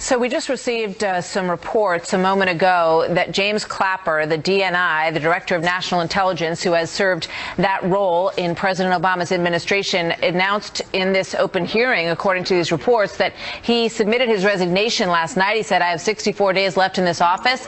So we just received some reports a moment ago that James Clapper, the DNI, the Director of National Intelligence, who has served that role in President Obama's administration, announced in this open hearing, according to these reports, that he submitted his resignation last night. He said, "I have 64 days left in this office."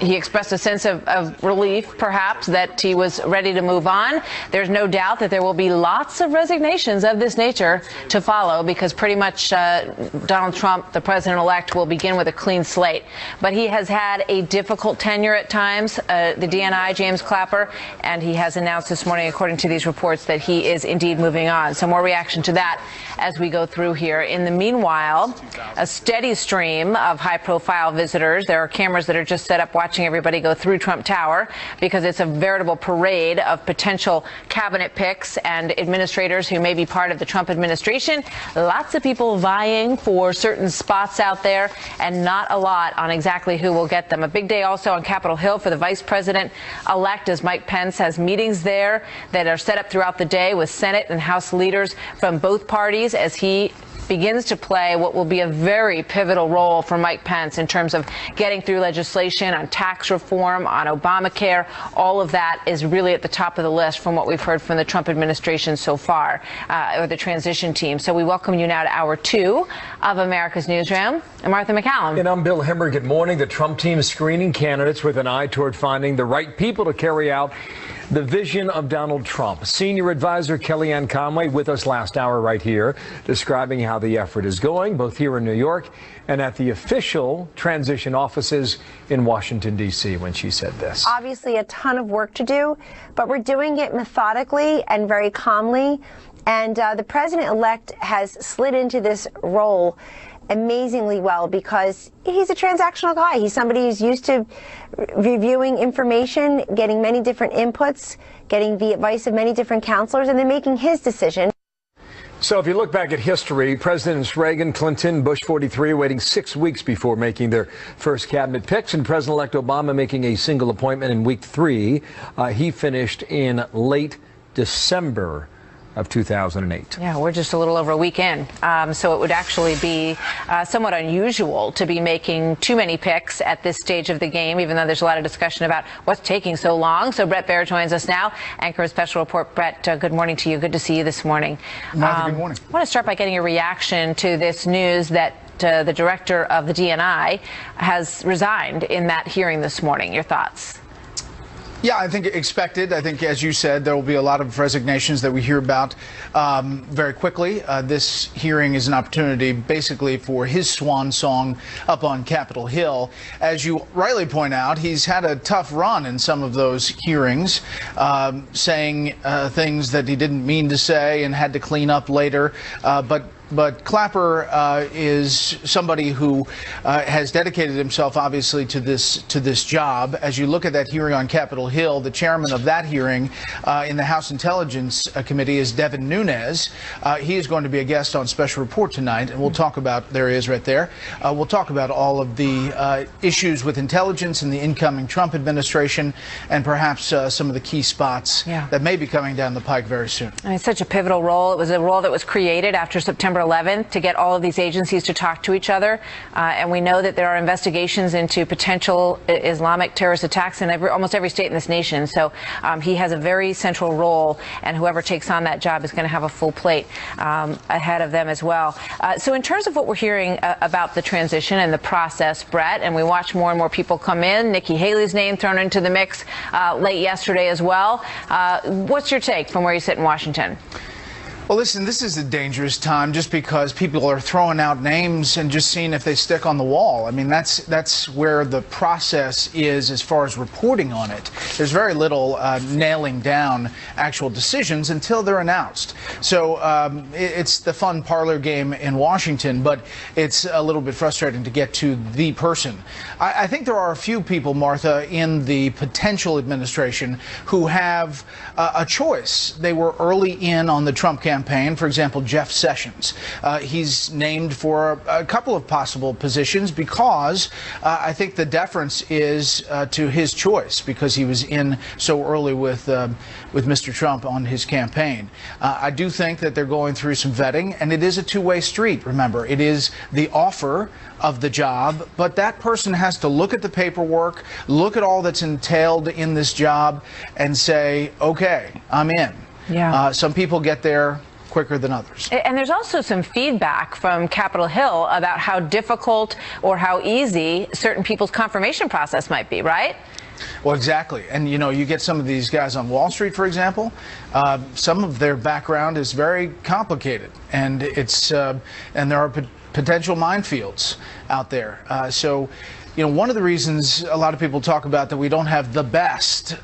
He expressed a sense of relief, perhaps, that he was ready to move on. There's no doubt that there will be lots of resignations of this nature to follow, because pretty much Donald Trump, the president-elect, will begin with a clean slate. But he has had a difficult tenure at times, the DNI, James Clapper, and he has announced this morning, according to these reports, that he is indeed moving on. So more reaction to that as we go through here. In the meanwhile, a steady stream of high-profile visitors. There are cameras that are just set up watching everybody go through Trump Tower, because it's a veritable parade of potential cabinet picks and administrators who may be part of the Trump administration. Lots of people vying for certain spots out there, and not a lot on exactly who will get them. A big day also on Capitol Hill for the vice president-elect, as Mike Pence has meetings there that are set up throughout the day with Senate and House leaders from both parties, as he begins to play what will be a very pivotal role for Mike Pence in terms of getting through legislation on tax reform, on Obamacare. All of that is really at the top of the list from what we've heard from the Trump administration so far, or the transition team. So we welcome you now to Hour 2 of America's Newsroom. I'm Martha McCallum. And I'm Bill Hemmer. Good morning. The Trump team is screening candidates with an eye toward finding the right people to carry out the vision of Donald Trump. Senior advisor Kellyanne Conway with us last hour right here, describing how the effort is going, both here in New York and at the official transition offices in Washington, D.C., when she said this. Obviously a ton of work to do, but we're doing it methodically and very calmly. And the president-elect has slid into this role amazingly well, because he's a transactional guy. He's somebody who's used to reviewing information, getting many different inputs, getting the advice of many different counselors, and then making his decision. So if you look back at history, Presidents Reagan, Clinton, Bush 43 waiting 6 weeks before making their first cabinet picks, and President-elect Obama making a single appointment in week 3. He finished in late December of 2008. Yeah, we're just a little over a week in. So it would actually be somewhat unusual to be making too many picks at this stage of the game, even though there's a lot of discussion about what's taking so long. So Bret Baier joins us now, anchor of Special Report. Bret, good morning to you. Good to see you this morning. Martha, good morning. I want to start by getting your reaction to this news that the director of the DNI has resigned in that hearing this morning. Your thoughts? Yeah, I think expected. I think, as you said, there will be a lot of resignations that we hear about very quickly. This hearing is an opportunity basically for his swan song up on Capitol Hill. As you rightly point out, he's had a tough run in some of those hearings, saying things that he didn't mean to say and had to clean up later. But Clapper is somebody who has dedicated himself, obviously, to this job. As you look at that hearing on Capitol Hill, the chairman of that hearing in the House Intelligence Committee is Devin Nunes. He is going to be a guest on Special Report tonight, and we'll talk about, there he is right there, we'll talk about all of the issues with intelligence in the incoming Trump administration, and perhaps some of the key spots that may be coming down the pike very soon. I mean, it's such a pivotal role. It was a role that was created after September 11th to get all of these agencies to talk to each other. And we know that there are investigations into potential Islamic terrorist attacks in almost every state in this nation. So he has a very central role, and whoever takes on that job is going to have a full plate ahead of them as well. So in terms of what we're hearing about the transition and the process, Bret, and we watch more and more people come in, Nikki Haley's name thrown into the mix late yesterday as well. What's your take from where you sit in Washington? Well, listen, this is a dangerous time just because people are throwing out names and just seeing if they stick on the wall. I mean, that's where the process is as far as reporting on it. There's very little nailing down actual decisions until they're announced. So it's the fun parlor game in Washington, but it's a little bit frustrating to get to the person. I think there are a few people, Martha, in the potential administration who have a choice. They were early in on the Trump campaign. campaign. For example, Jeff Sessions. He's named for a couple of possible positions because I think the deference is to his choice because he was in so early with Mr. Trump on his campaign. I do think that they're going through some vetting, and it is a two-way street. Remember, it is the offer of the job, but that person has to look at the paperwork, look at all that's entailed in this job, and say, okay, I'm in. Yeah. Some people get there quicker than others. And there's also some feedback from Capitol Hill about how difficult or how easy certain people's confirmation process might be, right? Well, exactly. And, you know, you get some of these guys on Wall Street, for example, some of their background is very complicated, and it's and there are potential minefields out there. So, you know, one of the reasons a lot of people talk about that we don't have the best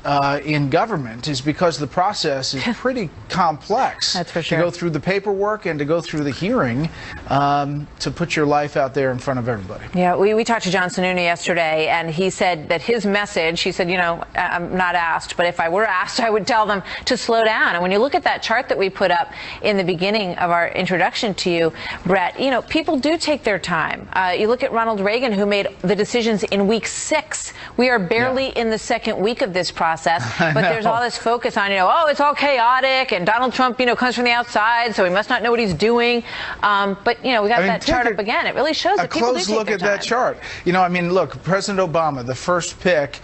in government is because the process is pretty complex. That's for sure. To go through the paperwork and to go through the hearing to put your life out there in front of everybody. Yeah, we talked to John Sununu yesterday, and he said that his message, he said, you know, I'm not asked, but if I were asked, I would tell them to slow down. And when you look at that chart that we put up in the beginning of our introduction to you, Brett, you know, people do take their time. You look at Ronald Reagan, who made the decision in week 6. We are barely in the second week of this process, but there's all this focus on, you know, oh, it's all chaotic, and Donald Trump, you know, comes from the outside, so he must not know what he's doing. But, you know, we got that chart up again. It really shows that people do take their time. A close look at that chart. You know, I mean, look, President Obama, the first pick,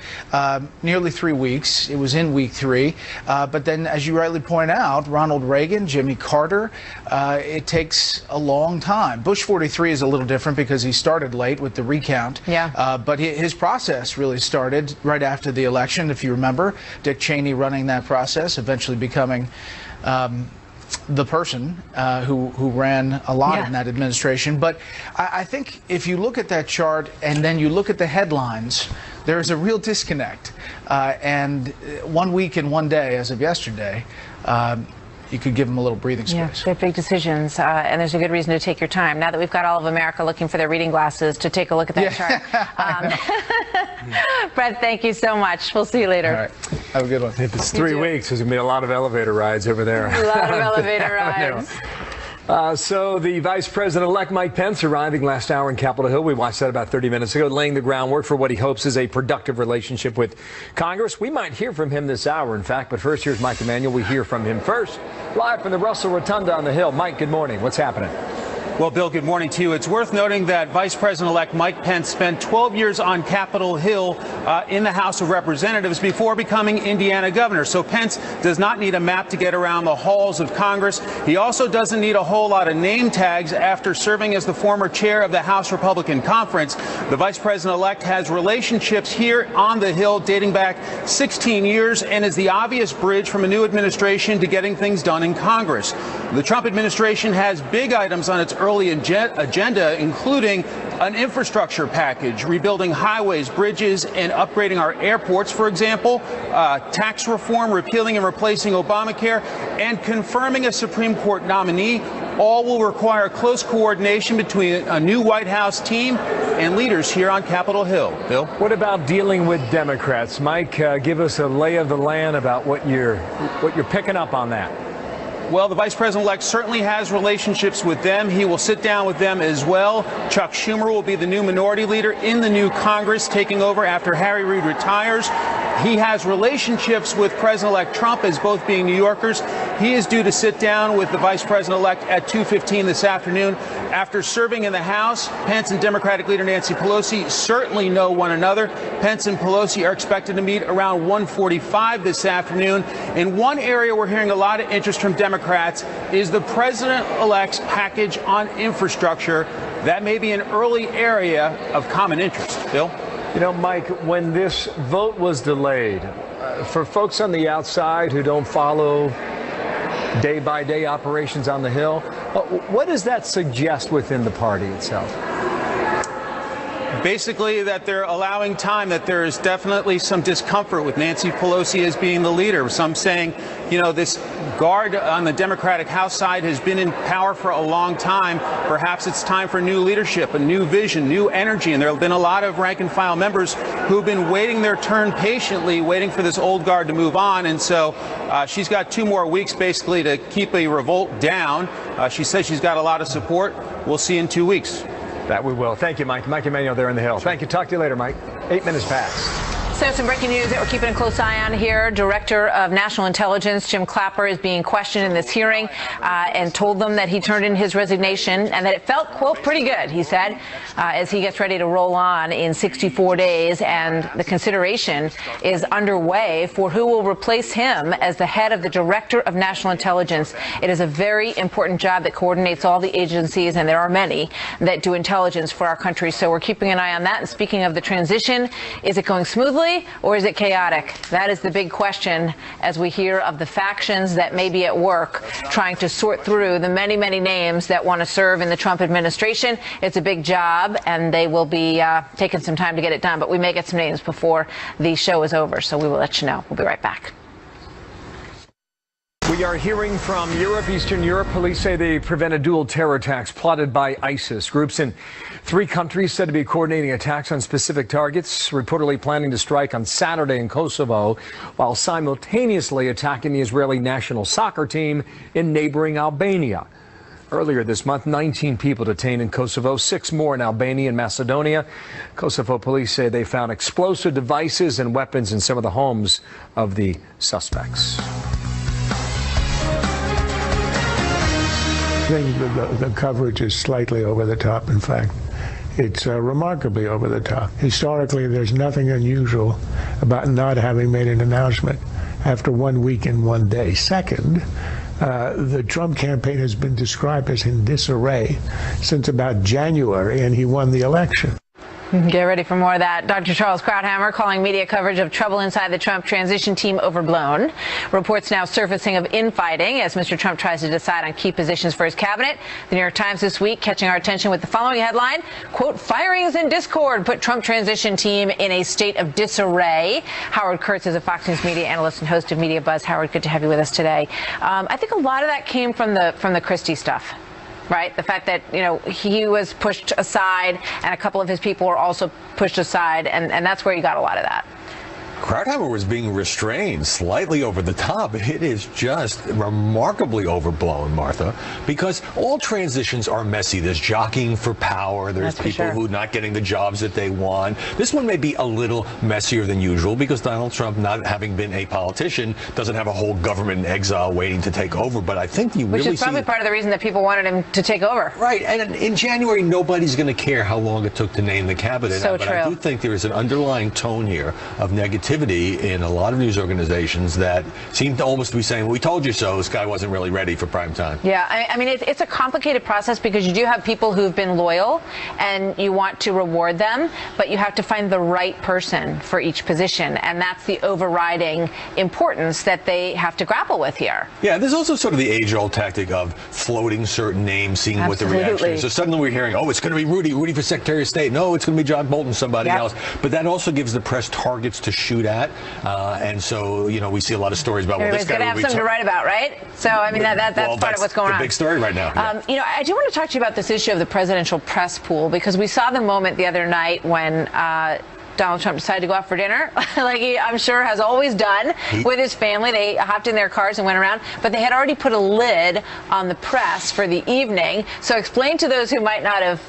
nearly 3 weeks. It was in week 3. But then, as you rightly point out, Ronald Reagan, Jimmy Carter, it takes a long time. Bush 43 is a little different because he started late with the recount. Yeah. But his process really started right after the election, if you remember. Dick Cheney running that process, eventually becoming the person who ran a lot in that administration. But I think if you look at that chart and then you look at the headlines, there's a real disconnect. And 1 week and 1 day, as of yesterday, you could give them a little breathing space. Yeah, they're big decisions, and there's a good reason to take your time. Now that we've got all of America looking for their reading glasses to take a look at that chart. Brett, thank you so much. We'll see you later. All right. Have a good one. If it's 3 weeks, there's going to be a lot of elevator rides over there. A lot of elevator rides. So the Vice President-elect Mike Pence arriving last hour in Capitol Hill. We watched that about 30 minutes ago, laying the groundwork for what he hopes is a productive relationship with Congress. We might hear from him this hour, in fact. But first, here's Mike Emanuel. We hear from him first, live from the Russell Rotunda on the Hill. Mike, good morning. What's happening? Well, Bill, good morning to you. It's worth noting that Vice President-elect Mike Pence spent 12 years on Capitol Hill in the House of Representatives before becoming Indiana governor. So Pence does not need a map to get around the halls of Congress. He also doesn't need a whole lot of name tags after serving as the former chair of the House Republican Conference. The Vice President-elect has relationships here on the Hill dating back 16 years and is the obvious bridge from a new administration to getting things done in Congress. The Trump administration has big items on its early agenda, including an infrastructure package, rebuilding highways, bridges, and upgrading our airports, for example, tax reform, repealing and replacing Obamacare, and confirming a Supreme Court nominee. All will require close coordination between a new White House team and leaders here on Capitol Hill. Bill? What about dealing with Democrats? Mike, give us a lay of the land about what you're picking up on that. Well, the Vice President-elect certainly has relationships with them. He will sit down with them as well. Chuck Schumer will be the new minority leader in the new Congress, taking over after Harry Reid retires. He has relationships with President-elect Trump as both being New Yorkers. He is due to sit down with the Vice President-elect at 2:15 this afternoon. After serving in the House, Pence and Democratic leader Nancy Pelosi certainly know one another. Pence and Pelosi are expected to meet around 1:45 this afternoon. In one area we're hearing a lot of interest from Democrats is the President-elect's package on infrastructure. That may be an early area of common interest. Bill? You know, Mike, when this vote was delayed, for folks on the outside who don't follow day-by-day operations on the Hill, what does that suggest within the party itself? basically that they're allowing time, that there is definitely some discomfort with Nancy Pelosi as being the leader. Some saying, you know, this guard on the Democratic House side has been in power for a long time. Perhaps it's time for new leadership, a new vision, new energy. And there have been a lot of rank and file members who've been waiting their turn patiently, waiting for this old guard to move on. And so she's got 2 more weeks basically to keep a revolt down. She says she's got a lot of support. We'll see in 2 weeks. That we will. Thank you, Mike. Mike Emanuel there in the Hill. Thank you. Talk to you later, Mike. 8 minutes past. So some breaking news that we're keeping a close eye on here. Director of National Intelligence Jim Clapper is being questioned in this hearing and told them that he turned in his resignation and that it felt, quote, pretty good, he said, as he gets ready to roll on in 64 days. And the consideration is underway for who will replace him as the head of the Director of National Intelligence. It is a very important job that coordinates all the agencies, and there are many that do intelligence for our country. So we're keeping an eye on that. And speaking of the transition, is it going smoothly? Or is it chaotic? That is the big question as we hear of the factions that may be at work trying to sort through the many, many names that want to serve in the Trump administration. It's a big job, and they will be taking some time to get it done. But we may get some names before the show is over, so we will let you know. We'll be right back. We are hearing from Europe, Eastern Europe. Police say they prevented dual terror attacks plotted by ISIS. Groups in 3 countries said to be coordinating attacks on specific targets, reportedly planning to strike on Saturday in Kosovo, while simultaneously attacking the Israeli national soccer team in neighboring Albania. Earlier this month, 19 people detained in Kosovo, 6 more in Albania and Macedonia. Kosovo police say they found explosive devices and weapons in some of the homes of the suspects. I think the coverage is slightly over the top. In fact, it's remarkably over the top. Historically, there's nothing unusual about not having made an announcement after 1 week and 1 day. Second, the Trump campaign has been described as in disarray since about January, and he won the election. Get ready for more of that. Dr. Charles Krauthammer calling media coverage of trouble inside the Trump transition team overblown. Reports now surfacing of infighting as Mr. Trump tries to decide on key positions for his cabinet. The New York Times this week catching our attention with the following headline, quote, firings and discord put Trump transition team in a state of disarray. Howard Kurtz is a Fox News media analyst and host of Media Buzz. Howard, good to have you with us today. I think a lot of that came from the Christie stuff. Right? The fact that, you know, he was pushed aside and a couple of his people were also pushed aside. And that's where you got a lot of that. Krauthammer was being restrained slightly over the top. It is just remarkably overblown, Martha, because all transitions are messy. There's jockeying for power. There's people who are not getting the jobs that they want. This one may be a little messier than usual because Donald Trump, not having been a politician, doesn't have a whole government in exile waiting to take over. But I think you really see... Which is probably part of the reason that people wanted him to take over. Right. And in January, nobody's going to care how long it took to name the cabinet. So but true. I do think there is an underlying tone here of negativity in a lot of news organizations that seem to almost be saying, well, we told you so. This guy wasn't really ready for prime time. Yeah, I mean, it's a complicated process because you do have people who've been loyal and you want to reward them, but you have to find the right person for each position. And that's the overriding importance that they have to grapple with here. Yeah, there's also sort of the age-old tactic of floating certain names, seeing what the reaction is. So suddenly we're hearing, oh, it's going to be Rudy for Secretary of State. No, it's going to be John Bolton, somebody else. But that also gives the press targets to shoot at. And so, you know, we see a lot of stories about, well, this guy going to have something to write about, right? So, I mean, that's part of what's going on. The big story right now. Yeah. You know, I do want to talk to you about this issue of the presidential press pool, because we saw the moment the other night when Donald Trump decided to go out for dinner, like he, I'm sure, has always done with his family. They hopped in their cars and went around, but they had already put a lid on the press for the evening. So explain to those who might not have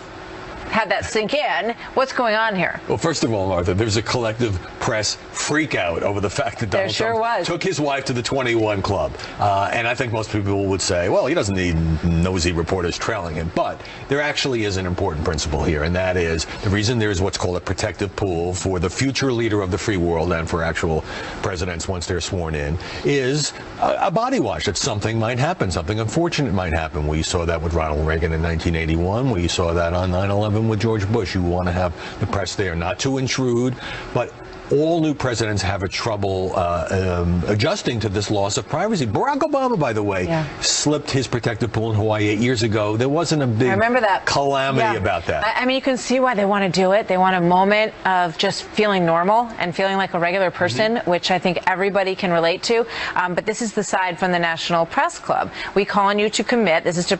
had that sink in, what's going on here? Well, first of all, Martha, there's a collective press freak out over the fact that Donald Trump took his wife to the 21 Club. And I think most people would say, well, he doesn't need nosy reporters trailing him. But there actually is an important principle here, and that is the reason there is what's called a protective pool for the future leader of the free world and for actual presidents once they're sworn in is a body wash, that something might happen, something unfortunate might happen. We saw that with Ronald Reagan in 1981. We saw that on 9/11 with George Bush. You want to have the press there not to intrude, but all new presidents have a trouble adjusting to this loss of privacy. Barack Obama, by the way, slipped his protective pool in Hawaii 8 years ago. There wasn't a big calamity about that. I mean, you can see why they want to do it. They want a moment of just feeling normal and feeling like a regular person, which I think everybody can relate to. But this is the side from the National Press Club. We call on you to commit, this is to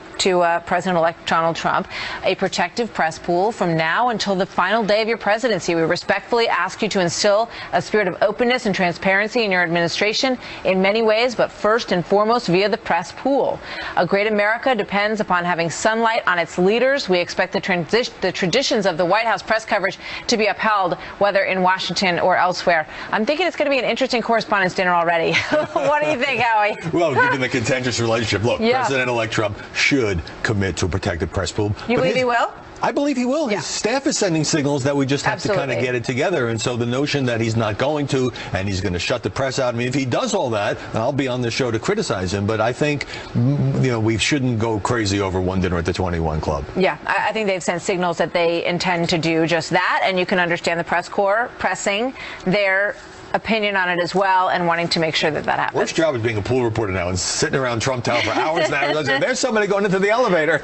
President-elect Donald Trump, a protective press pool from now until the final day of your presidency. We respectfully ask you to instill a spirit of openness and transparency in your administration in many ways, but first and foremost via the press pool. A great America depends upon having sunlight on its leaders. We expect the traditions of the White House press coverage to be upheld, whether in Washington or elsewhere. I'm thinking it's going to be an interesting correspondence dinner already. What do you think, Howie? Well, given the contentious relationship, look, President-elect Trump should commit to a protected press pool. You believe he will? I believe he will. His staff is sending signals that we just have to kind of get it together. And so the notion that he's not going to and he's going to shut the press out, I mean, if he does all that, I'll be on the show to criticize him. But I think, we shouldn't go crazy over one dinner at the 21 Club. Yeah, I think they've sent signals that they intend to do just that. And you can understand the press corps pressing their opinion on it as well and wanting to make sure that happens. Worst job is being a pool reporter now and sitting around Trump Tower for hours and hours. There's somebody going into the elevator.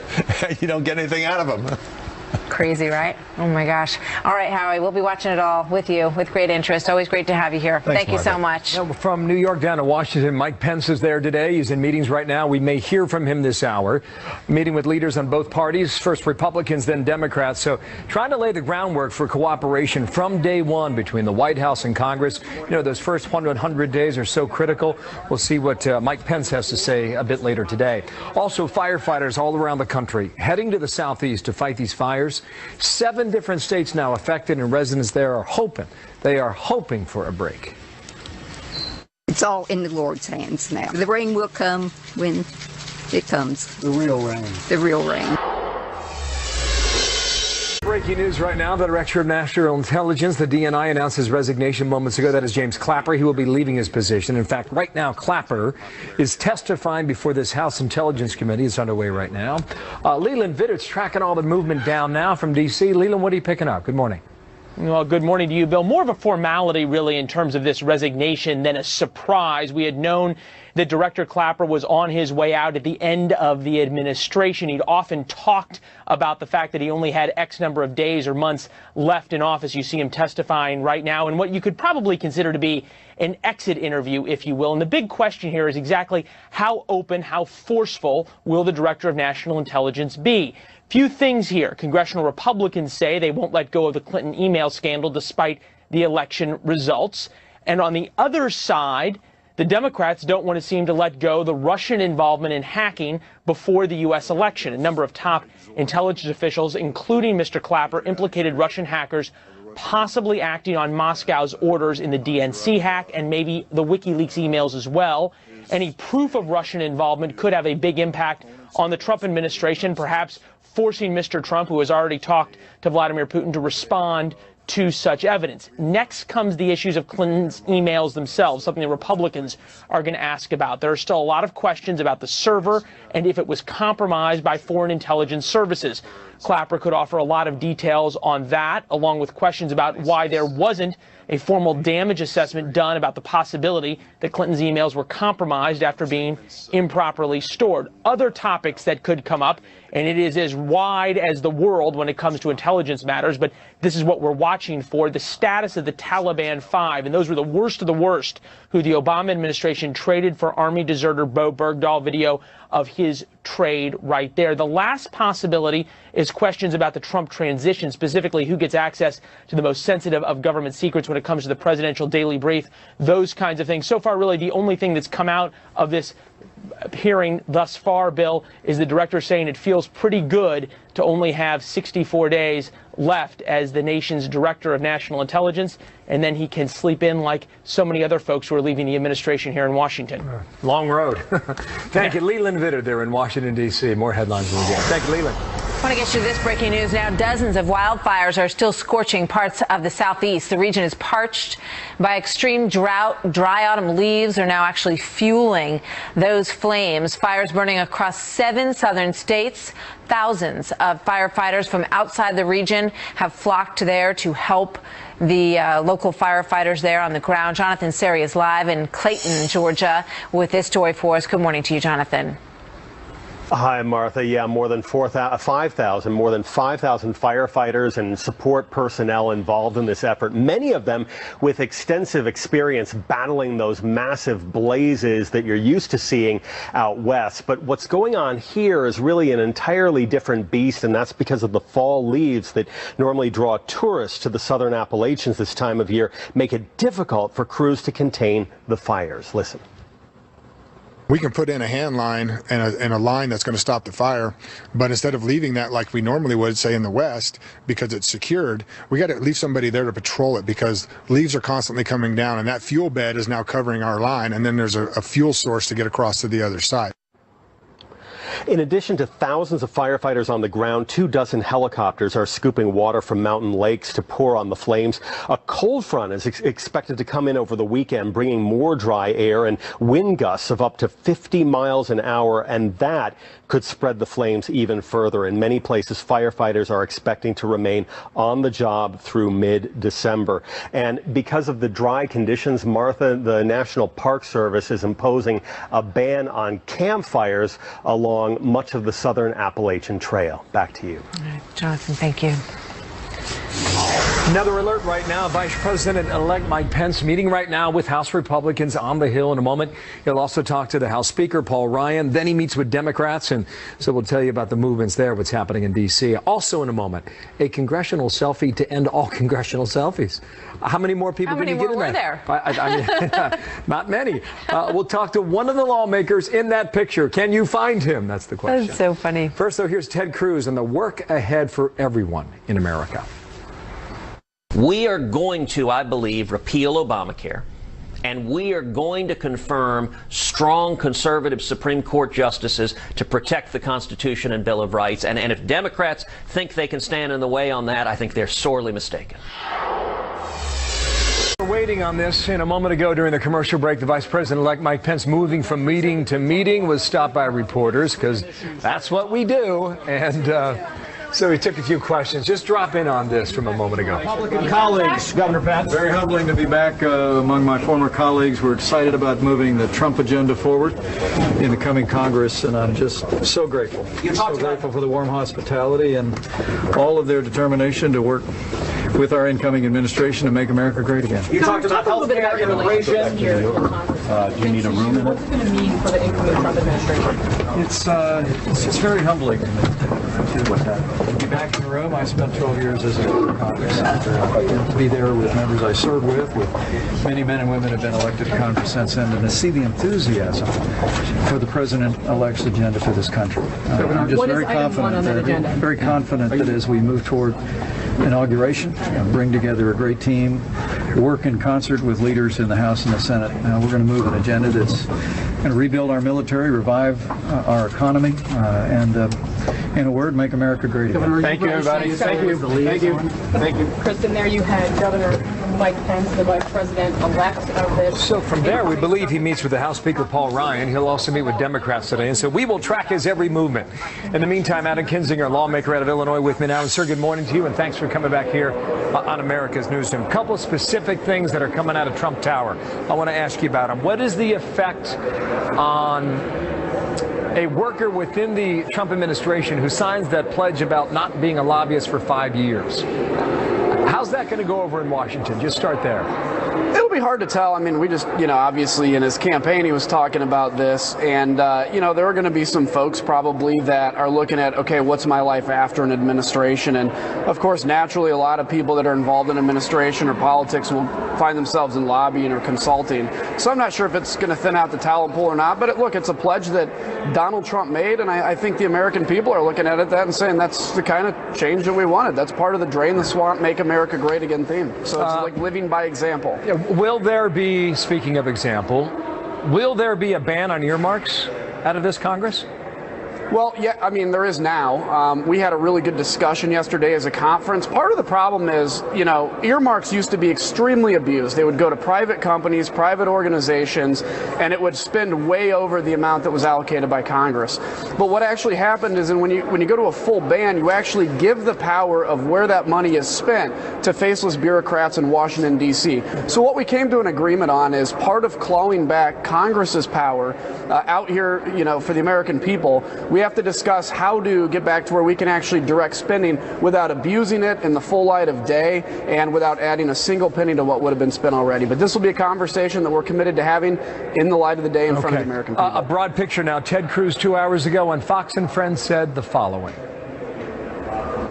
You don't get anything out of them. Crazy, right? Oh, my gosh. All right, Howie, we'll be watching it all with you with great interest. Always great to have you here. Thanks, Thank you so much. From New York down to Washington, Mike Pence is there today. He's in meetings right now. We may hear from him this hour. Meeting with leaders on both parties, first Republicans, then Democrats. So trying to lay the groundwork for cooperation from day one between the White House and Congress. Those first 100 days are so critical. We'll see what Mike Pence has to say a bit later today. Also, firefighters all around the country heading to the southeast to fight these fires. 7 different states now affected, and residents there are hoping for a break. It's all in the Lord's hands now. The rain will come when it comes. The real rain. The real rain. Breaking news right now. The Director of National Intelligence, the DNI, announced his resignation moments ago. That is James Clapper. He will be leaving his position. In fact, right now, Clapper is testifying before this House Intelligence Committee. It's underway right now. Leland Vitter's tracking all the movement down now from D.C. Leland, what are you picking up? Good morning. Well, good morning to you, Bill. More of a formality, really, in terms of this resignation than a surprise. We had known that Director Clapper was on his way out at the end of the administration. He'd often talked about the fact that he only had X number of days or months left in office. You see him testifying right now in what you could probably consider to be an exit interview, if you will. And the big question here is exactly how open, how forceful will the Director of National Intelligence be? Few things here. Congressional Republicans say they won't let go of the Clinton email scandal despite the election results. And on the other side, the Democrats don't want to seem to let go the Russian involvement in hacking before the U.S. election. A number of top intelligence officials, including Mr. Clapper, implicated Russian hackers possibly acting on Moscow's orders in the DNC hack and maybe the WikiLeaks emails as well. Any proof of Russian involvement could have a big impact on the Trump administration, perhaps forcing Mr. Trump, who has already talked to Vladimir Putin, to respond to such evidence. Next comes the issues of Clinton's emails themselves, something the Republicans are going to ask about. There are still a lot of questions about the server and if it was compromised by foreign intelligence services. Clapper could offer a lot of details on that, along with questions about why there wasn't a formal damage assessment done about the possibility that Clinton's emails were compromised after being improperly stored. Other topics that could come up, and it is as wide as the world when it comes to intelligence matters, but this is what we're watching for, the status of the Taliban 5, and those were the worst of the worst, who the Obama administration traded for Army deserter Bo Bergdahl. Video of his trade right there. The last possibility is questions about the Trump transition, specifically who gets access to the most sensitive of government secrets when it comes to the presidential daily brief, those kinds of things. So far, really, the only thing that's come out of this hearing thus far, Bill, is the director saying it feels pretty good to only have 64 days left as the nation's director of national intelligence, and then he can sleep in like so many other folks who are leaving the administration here in Washington. Long road. Thank you, Leland Vitter there in Washington, D.C. More headlines when we get. Thank you, Leland. I want to get you this breaking news now. Dozens of wildfires are still scorching parts of the southeast. The region is parched by extreme drought. Dry autumn leaves are now actually fueling those flames. Fires burning across 7 southern states. Thousands of firefighters from outside the region have flocked there to help the local firefighters there on the ground. Jonathan Seri is live in Clayton, Georgia, with this story for us. Good morning to you, Jonathan. Hi, Martha. Yeah, more than 5,000 firefighters and support personnel involved in this effort, many of them with extensive experience battling those massive blazes that you're used to seeing out west. But what's going on here is really an entirely different beast, and that's because of the fall leaves that normally draw tourists to the southern Appalachians this time of year, make it difficult for crews to contain the fires. Listen. We can put in a hand line and a line that's going to stop the fire, but instead of leaving that like we normally would, say in the west, because it's secured, we got to leave somebody there to patrol it because leaves are constantly coming down, and that fuel bed is now covering our line, and then there's a fuel source to get across to the other side. In addition to thousands of firefighters on the ground, 24 helicopters are scooping water from mountain lakes to pour on the flames. A cold front is expected to come in over the weekend, bringing more dry air and wind gusts of up to 50 miles an hour, and that could spread the flames even further. In many places, firefighters are expecting to remain on the job through mid-December. And because of the dry conditions, Martha, the National Park Service is imposing a ban on campfires along much of the southern Appalachian Trail. Back to you. All right, Jonathan, thank you. Another alert right now. Vice President-elect Mike Pence meeting right now with House Republicans on the Hill in a moment. He'll also talk to the House Speaker, Paul Ryan. Then he meets with Democrats, and so we'll tell you about the movements there, what's happening in D.C. Also in a moment, a congressional selfie to end all congressional selfies. How many more people did you get in there? I mean, not many. We'll talk to one of the lawmakers in that picture. Can you find him? That's the question. That's so funny. First, though, here's Ted Cruz and the work ahead for everyone in America. We are going to, I believe, repeal Obamacare, and we are going to confirm strong conservative Supreme Court justices to protect the Constitution and Bill of Rights. And if Democrats think they can stand in the way on that, I think they're sorely mistaken. We're waiting on this. In a moment ago during the commercial break, the Vice President-elect Mike Pence, moving from meeting to meeting, was stopped by reporters because that's what we do. And so he took a few questions. Just drop in on this from a moment ago. Republican colleagues, Governor Pence. Very humbling to be back among my former colleagues. We're excited about moving the Trump agenda forward in the coming Congress, and I'm just so grateful. So grateful for the warm hospitality and all of their determination to work with our incoming administration to make America great again. You talked about health care, immigration. Do you need a room in it? What's it going to mean for the incoming Trump administration? It's very humbling to be back in the room. I spent 12 years as a member of Congress. To be there with members I served with many men and women have been elected to Congress since then, and to see the enthusiasm for the president-elect's agenda for this country. I'm just very confident that as we move toward inauguration, bring together a great team, work in concert with leaders in the House and the Senate. We're going to move an agenda that's going to rebuild our military, revive our economy, and in a word, make America great again. Thank you, everybody. Thank you. Thank you. Thank you. Kristen, there you had Governor Mike Pence, the Vice President-elect of this. So from there, we believe he meets with the House Speaker, Paul Ryan. He'll also meet with Democrats today, and so we will track his every movement. In the meantime, Adam Kinzinger, lawmaker out of Illinois, with me now. And sir, good morning to you, and thanks for coming back here on America's Newsroom. A couple of specific things that are coming out of Trump Tower I want to ask you about them. What is the effect on a worker within the Trump administration who signs that pledge about not being a lobbyist for 5 years? How's that going to go over in Washington? Just start there. It'll be hard to tell. I mean, we just, obviously in his campaign, he was talking about this. And, there are going to be some folks probably that are looking at, okay, what's my life after an administration? And, of course, naturally, a lot of people that are involved in administration or politics will find themselves in lobbying or consulting. So I'm not sure if it's going to thin out the talent pool or not. But, it's a pledge that Donald Trump made. And I think the American people are looking at that and saying that's the kind of change that we wanted. That's part of the Drain the Swamp, Make America Great Again theme. So it's like living by example. Yeah, will there be, speaking of example, will there be a ban on earmarks out of this Congress? Well, yeah, I mean, there is now. We had a really good discussion yesterday as a conference. Part of the problem is, earmarks used to be extremely abused. They would go to private companies, private organizations, and it would spend way over the amount that was allocated by Congress. But what actually happened is when you go to a full ban, you actually give the power of where that money is spent to faceless bureaucrats in Washington, D.C. So what we came to an agreement on is part of clawing back Congress's power out here, for the American people. We have to discuss how to get back to where we can actually direct spending without abusing it in the full light of day and without adding a single penny to what would have been spent already. But this will be a conversation that we're committed to having in the light of the day in front of the American people. A broad picture now. Ted Cruz 2 hours ago on Fox and Friends said the following.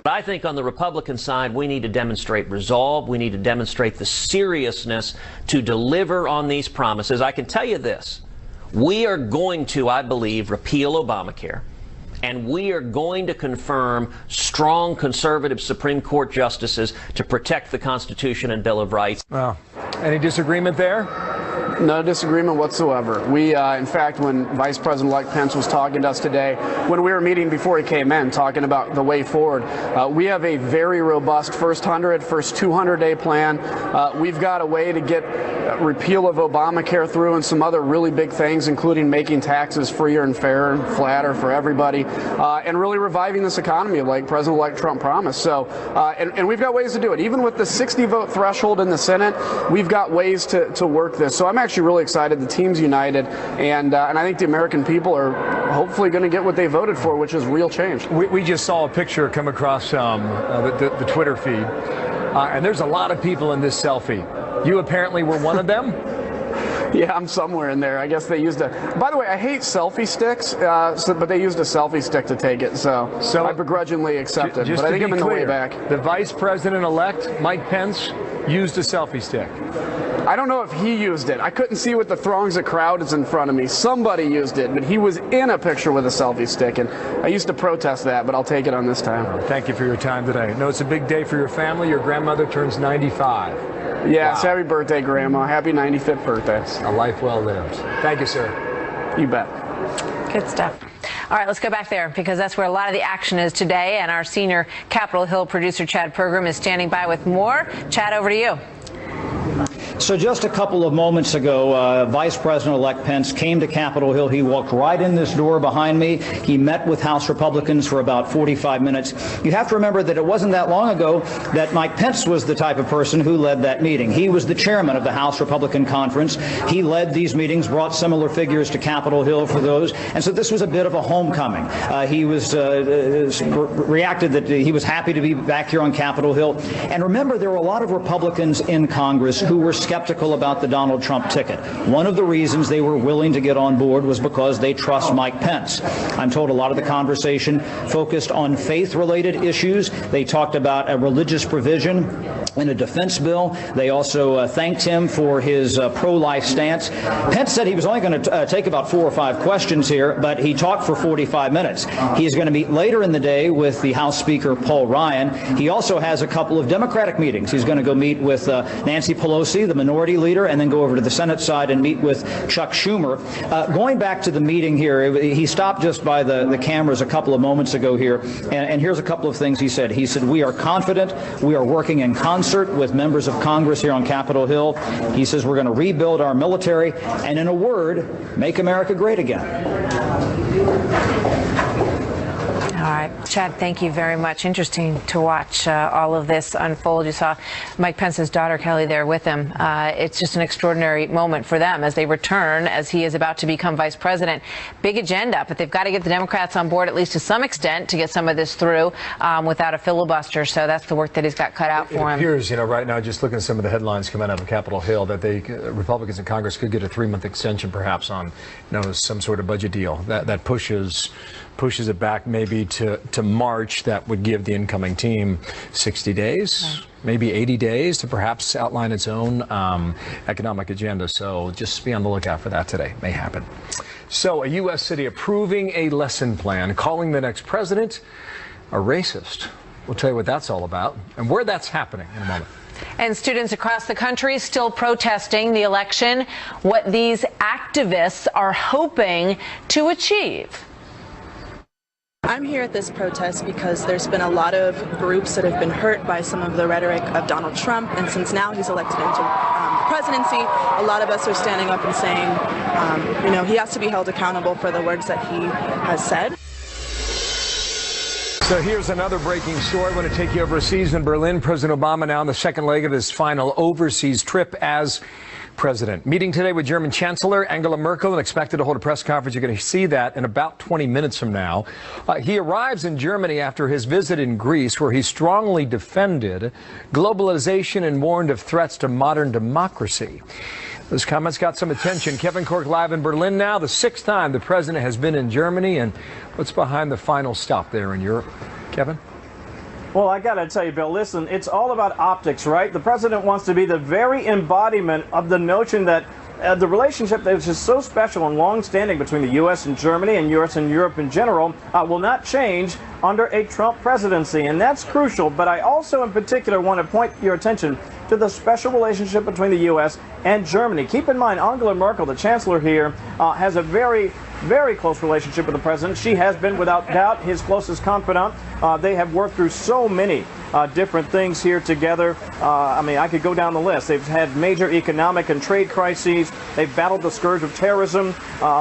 I think on the Republican side, we need to demonstrate resolve. We need to demonstrate the seriousness to deliver on these promises. I can tell you this. We are going to, I believe, repeal Obamacare. And we are going to confirm strong conservative Supreme Court justices to protect the Constitution and Bill of Rights. Well, any disagreement there? No disagreement whatsoever. We, in fact, when Vice President-elect Pence was talking to us today, when we were meeting before he came in, talking about the way forward, we have a very robust first 200-day plan. We've got a way to get repeal of Obamacare through and some other really big things, including making taxes freer and fairer and flatter for everybody, and really reviving this economy like President-elect Trump promised. So, and we've got ways to do it. Even with the 60-vote threshold in the Senate, we've got ways to work this. So I'm actually really excited. The team's united, and I think the American people are hopefully going to get what they voted for, which is real change. We just saw a picture come across the Twitter feed, and there's a lot of people in this selfie. You apparently were one of them? Yeah, I'm somewhere in there. I guess they used a... By the way, I hate selfie sticks, but they used a selfie stick to take it, so I begrudgingly accept it. But I think I'm in the way back. The Vice President-elect, Mike Pence, used a selfie stick. I don't know if he used it. I couldn't see with the throngs of crowds in front of me. Somebody used it, but he was in a picture with a selfie stick, and I used to protest that, but I'll take it on this time. Thank you for your time today. No, it's a big day for your family. Your grandmother turns 95. Yes, wow. Happy birthday, Grandma. Happy 95th birthday. A life well lived. Thank you, sir. You bet. Good stuff. All right, let's go back there because that's where a lot of the action is today, and our senior Capitol Hill producer, Chad Pergram, is standing by with more. Chad, over to you. So just a couple of moments ago, Vice President-elect Pence came to Capitol Hill. He walked right in this door behind me. He met with House Republicans for about 45 minutes. You have to remember that it wasn't that long ago that Mike Pence was the type of person who led that meeting. He was the chairman of the House Republican Conference. He led these meetings, brought similar figures to Capitol Hill for those. And so this was a bit of a homecoming. He was reacted that he was happy to be back here on Capitol Hill. And remember, there were a lot of Republicans in Congress who were skeptical about the Donald Trump ticket. One of the reasons they were willing to get on board was because they trust Mike Pence. I'm told a lot of the conversation focused on faith-related issues. They talked about a religious provision in a defense bill. They also thanked him for his pro-life stance. Pence said he was only going to take about 4 or 5 questions here, but he talked for 45 minutes. He is going to meet later in the day with the House Speaker Paul Ryan. He also has a couple of Democratic meetings. He's going to go meet with Nancy Pelosi, the minority leader, and then go over to the Senate side and meet with Chuck Schumer. Going back to the meeting here, he stopped just by the cameras a couple of moments ago here, and here's a couple of things he said. He said, "We are confident. We are working in concert with members of Congress here on Capitol Hill." He says, "We're going to rebuild our military and, in a word, make America great again." All right, Chad, thank you very much. Interesting to watch all of this unfold. You saw Mike Pence's daughter, Kelly, there with him. It's just an extraordinary moment for them as they return, as he is about to become vice president. Big agenda, but they've got to get the Democrats on board, at least to some extent, to get some of this through without a filibuster. So that's the work that he's got cut out for him. It appears, right now, just looking at some of the headlines coming out of Capitol Hill, that Republicans in Congress could get a 3-month extension, perhaps, on some sort of budget deal that pushes it back maybe to March. That would give the incoming team 60 days, maybe 80 days to perhaps outline its own economic agenda. So just be on the lookout for that today. May happen. So a U.S. city approving a lesson plan, calling the next president a racist. We'll tell you what that's all about and where that's happening in a moment. And students across the country still protesting the election, what these activists are hoping to achieve. I'm here at this protest because there's been a lot of groups that have been hurt by some of the rhetoric of Donald Trump, and since now he's elected into the presidency, a lot of us are standing up and saying, he has to be held accountable for the words that he has said. So here's another breaking story. I want to take you overseas in Berlin. President Obama now on the second leg of his final overseas trip as president. Meeting today with German Chancellor Angela Merkel and expected to hold a press conference. You're going to see that in about 20 minutes from now. He arrives in Germany after his visit in Greece, where he strongly defended globalization and warned of threats to modern democracy. Those comments got some attention. Kevin Corke live in Berlin now, the sixth time the president has been in Germany. And what's behind the final stop there in Europe? Kevin? Well, I got to tell you, Bill, listen, it's all about optics, right? The president wants to be the very embodiment of the notion that the relationship that is just so special and long-standing between the U.S. and Germany and U.S. and Europe in general will not change under a Trump presidency. And that's crucial. But I also, in particular, want to point your attention to the special relationship between the U.S. and Germany. Keep in mind, Angela Merkel, the chancellor here, has a very close relationship with the president. She has been, without doubt, his closest confidant. They have worked through so many different things here together. I mean, I could go down the list. They've had major economic and trade crises. They've battled the scourge of terrorism.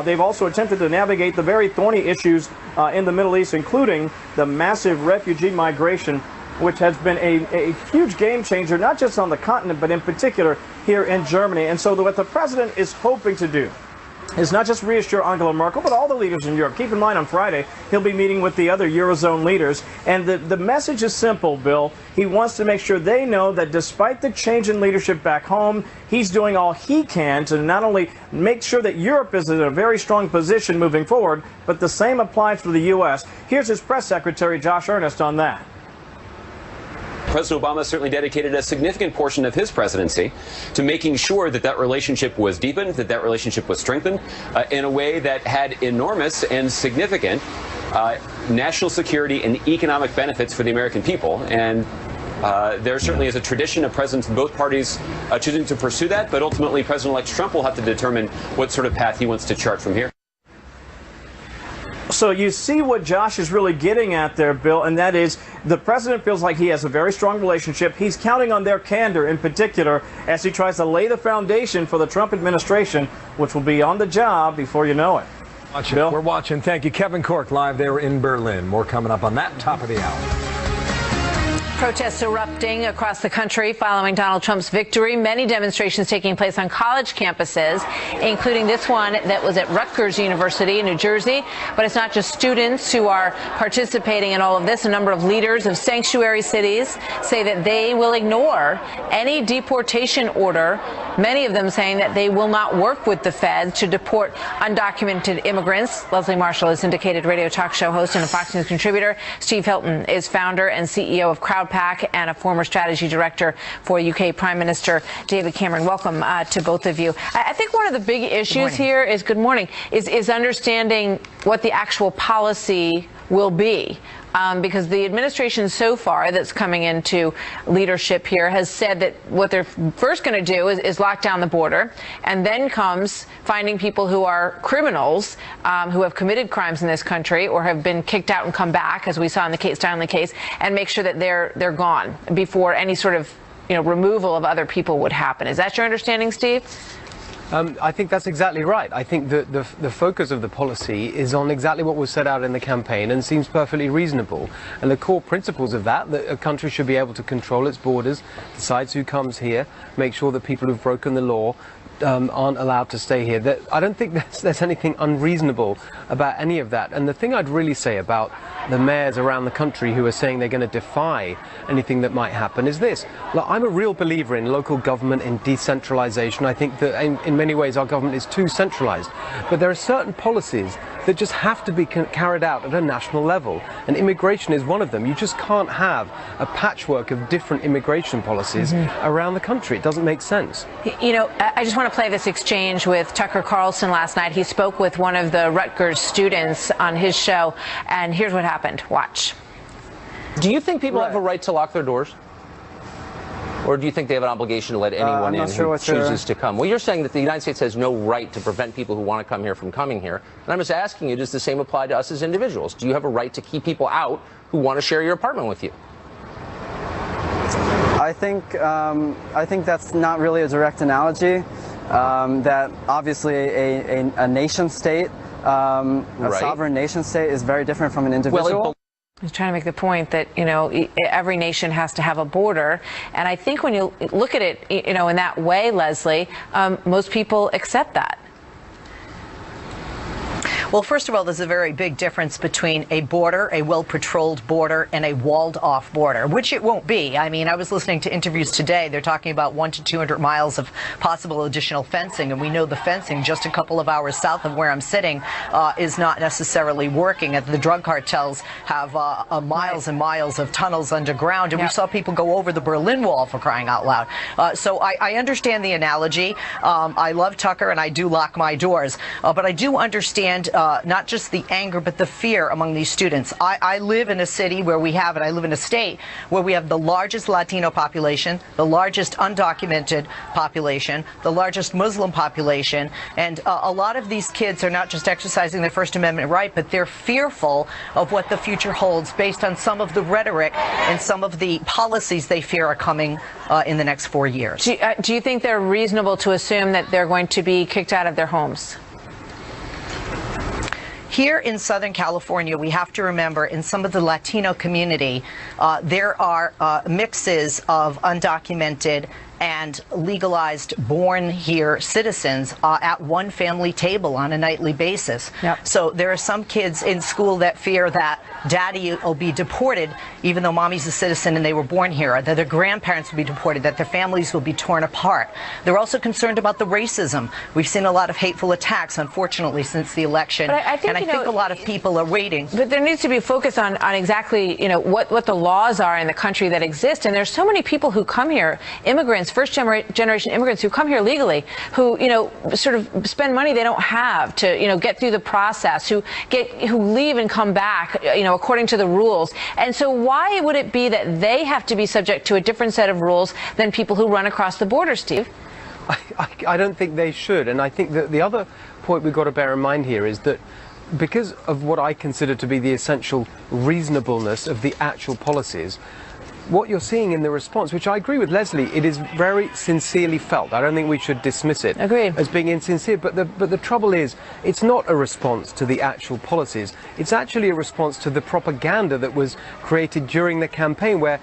They've also attempted to navigate the very thorny issues in the Middle East, including the massive refugee migration, which has been a huge game changer, not just on the continent, but in particular here in Germany. And so what the president is hoping to do is not just reassure Angela Merkel, but all the leaders in Europe. Keep in mind, on Friday, he'll be meeting with the other Eurozone leaders. And the message is simple, Bill. He wants to make sure they know that despite the change in leadership back home, he's doing all he can to not only make sure that Europe is in a very strong position moving forward, but the same applies for the U.S. Here's his press secretary, Josh Earnest, on that. President Obama certainly dedicated a significant portion of his presidency to making sure that that relationship was deepened, that that relationship was strengthened in a way that had enormous and significant national security and economic benefits for the American people. And there certainly is a tradition of presidents in both parties choosing to pursue that, but ultimately President-elect Trump will have to determine what sort of path he wants to chart from here. So you see what Josh is really getting at there, Bill, and that is the president feels like he has a very strong relationship. He's counting on their candor in particular as he tries to lay the foundation for the Trump administration, which will be on the job before you know it. Bill? We're watching. Thank you. Kevin Corke live there in Berlin. More coming up on that top of the hour. Protests erupting across the country following Donald Trump's victory. Many demonstrations taking place on college campuses, including this one that was at Rutgers University in New Jersey. But it's not just students who are participating in all of this. A number of leaders of sanctuary cities say that they will ignore any deportation order, many of them saying that they will not work with the Fed to deport undocumented immigrants. Leslie Marshall is syndicated radio talk show host and a Fox News contributor. Steve Hilton is founder and CEO of CrowdPack and a former strategy director for UK Prime Minister David Cameron. Welcome to both of you. I think one of the big issues here is is understanding what the actual policy will be. Because the administration so far that's coming into leadership here has said that what they're first going to do is lock down the border, and then comes finding people who are criminals, who have committed crimes in this country or have been kicked out and come back, as we saw in the Kate Steinle case, and make sure that they're gone before any sort of removal of other people would happen. Is that your understanding, Steve? I think that's exactly right. I think the focus of the policy is on exactly what was set out in the campaign and seems perfectly reasonable. And the core principles of that a country should be able to control its borders, decides who comes here, make sure that people who've broken the law aren't allowed to stay here. I don't think there's anything unreasonable about any of that. And the thing I'd really say about the mayors around the country who are saying they're going to defy anything that might happen is this. Look, I'm a real believer in local government, in decentralization. I think that in many ways our government is too centralized. But there are certain policies that just have to be carried out at a national level. And immigration is one of them. You just can't have a patchwork of different immigration policies around the country. It doesn't make sense. I just want to play this exchange with Tucker Carlson last night. He spoke with one of the Rutgers students on his show, and here's what happened. Watch. Do you think people have a right to lock their doors? Or do you think they have an obligation to let anyone in who chooses to come? Well, you're saying that the United States has no right to prevent people who want to come here from coming here. And I'm just asking you, does the same apply to us as individuals? Do you have a right to keep people out who want to share your apartment with you? I think that's not really a direct analogy. That obviously a nation state, a sovereign nation state, is very different from an individual. I was trying to make the point that, you know, every nation has to have a border. And I think when you look at it, you know, in that way, Leslie, most people accept that. Well, first of all, there's a very big difference between a border, a well-patrolled border, and a walled-off border, which it won't be. I mean, I was listening to interviews today. They're talking about 100 to 200 miles of possible additional fencing, and we know the fencing just a couple of hours south of where I'm sitting is not necessarily working. The drug cartels have miles and miles of tunnels underground, and we saw people go over the Berlin Wall, for crying out loud. So I understand the analogy. I love Tucker, and I do lock my doors, but I do understand not just the anger, but the fear among these students. I live in a city where we have, and I live in a state where we have the largest Latino population, the largest undocumented population, the largest Muslim population, and a lot of these kids are not just exercising their First Amendment right, but they're fearful of what the future holds based on some of the rhetoric and some of the policies they fear are coming in the next 4 years. Do you think they're reasonable to assume that they're going to be kicked out of their homes? Here in Southern California, we have to remember in some of the Latino community, there are mixes of undocumented and legalized born here citizens at one family table on a nightly basis. So there are some kids in school that fear that daddy will be deported even though mommy's a citizen and they were born here, that their grandparents will be deported, that their families will be torn apart. They're also concerned about the racism. We've seen a lot of hateful attacks, unfortunately, since the election. But I think a lot of people are waiting. But there needs to be focus on exactly, you know, what the laws are in the country that exist. And there's so many people who come here, immigrants, first-generation immigrants who come here legally, who, you know, sort of spend money they don't have to, you know, get through the process, who leave and come back, you know, according to the rules. And so why would it be that they have to be subject to a different set of rules than people who run across the border, Steve? I don't think they should. And I think that the other point we've got to bear in mind here is that because of what I consider to be the essential reasonableness of the actual policies, what you're seeing in the response, which I agree with Leslie, it is very sincerely felt. I don't think we should dismiss it as being insincere. But the trouble is, it's not a response to the actual policies. It's actually a response to the propaganda that was created during the campaign, where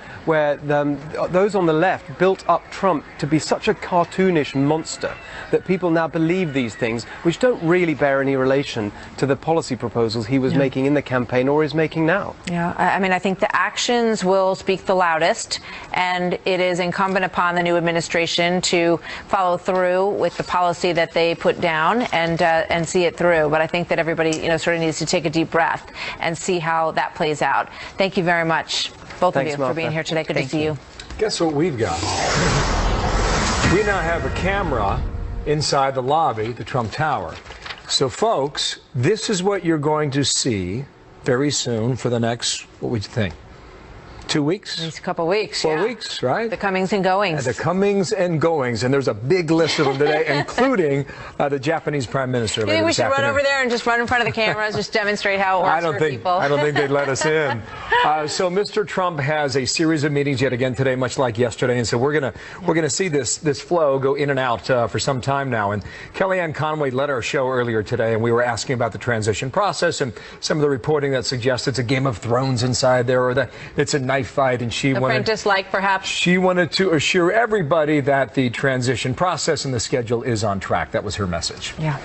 those on the left built up Trump to be such a cartoonish monster that people now believe these things, which don't really bear any relation to the policy proposals he was making in the campaign or is making now. Yeah, I mean, I think the actions will speak the loudest, and it is incumbent upon the new administration to follow through with the policy that they put down and see it through. But I think that everybody, you know, sort of needs to take a deep breath and see how that plays out. Thank you very much, both of you, for being here today. Good to see you. Guess what we've got? We now have a camera inside the lobby, the Trump Tower. So, folks, this is what you're going to see very soon for the next, what would you think? 2 weeks? It's a couple weeks. 4 weeks, right? The comings and goings. The comings and goings, and there's a big list of them today, including the Japanese Prime Minister. You think we should run over there and just run in front of the cameras, just demonstrate how it works for people? I don't think they'd let us in. So Mr. Trump has a series of meetings yet again today, much like yesterday, and so we're gonna see this flow go in and out for some time now. And Kellyanne Conway led our show earlier today, and we were asking about the transition process and some of the reporting that suggests it's a Game of Thrones inside there, or that it's a knife fight, and she Apprentice-like, perhaps. She wanted to assure everybody that the transition process and the schedule is on track. That was her message. Yeah.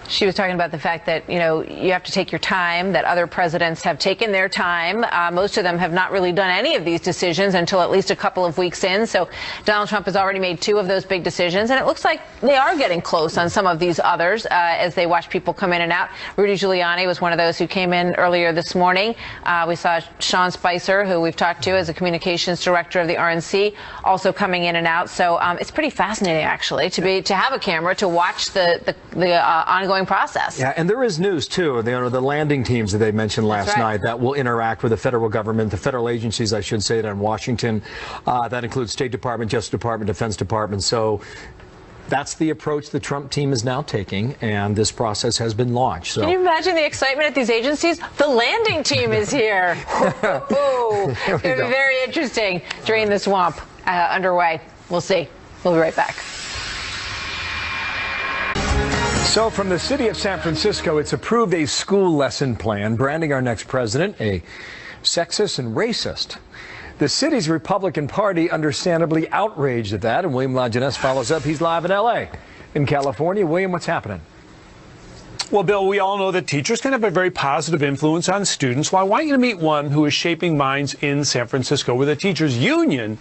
She was talking about the fact that, you know, you have to take your time, that other presidents have taken their time. Most of them have not really done any of these decisions until at least a couple of weeks in. So Donald Trump has already made 2 of those big decisions. And it looks like they are getting close on some of these others as they watch people come in and out. Rudy Giuliani was one of those who came in earlier this morning. We saw Sean Spicer, who we've talked to as a communications director of the RNC, also coming in and out. So it's pretty fascinating, actually, to have a camera to watch the ongoing ongoing process. Yeah, and there is news, too. The landing teams that they mentioned last night that will interact with the federal government, the federal agencies, I should say, in Washington. That includes State Department, Justice Department, Defense Department. So that's the approach the Trump team is now taking, and this process has been launched. So. Can you imagine the excitement at these agencies? The landing team is here. It'll be very interesting during the swamp underway. We'll see. We'll be right back. So from the city of San Francisco, it's approved a school lesson plan branding our next president a sexist and racist. The city's Republican Party understandably outraged at that, and William Lajeunesse follows up. He's live in L.A. In California. William, what's happening? Well, Bill, we all know that teachers can have a very positive influence on students. Well, I want you to meet one who is shaping minds in San Francisco, where the teachers union